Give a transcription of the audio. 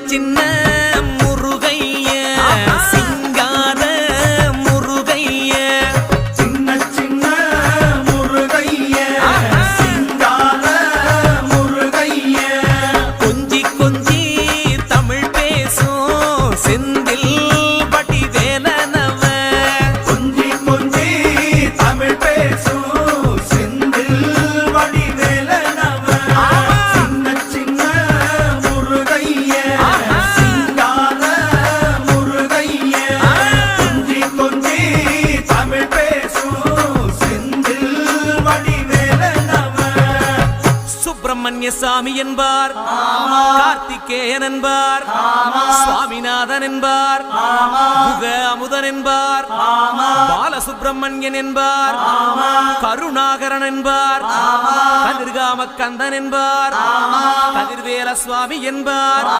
சின்ன முருகைய சிங்கார முருகைய சின்ன சின்ன முருகைய சிங்கார முருகைய கொஞ்சி கொஞ்சி தமிழ் பேசும் செந்தில் பட்டி வேலனவ கொஞ்சி கொஞ்சி தமிழ் பேசும் செந்தில் வடி வேலனவ சின்ன சின்ன முருகைய சிங்கார முருகைய கொஞ்சி கொஞ்சி தமிழ் பேசும் செந்தில் வடி வேலனவ சுப்பிரமணிய சாமி என்பார் கார்த்திகேயன் என்பார் சுவாமிநாதன் என்பார் முக அமுதன் என்பார் பாலசுப்பிரமணியன் என்பார் கருணாகரன் என்பார் கதிர்காம கந்தன் என்பார் கதிர்வேல சுவாமி என்பார்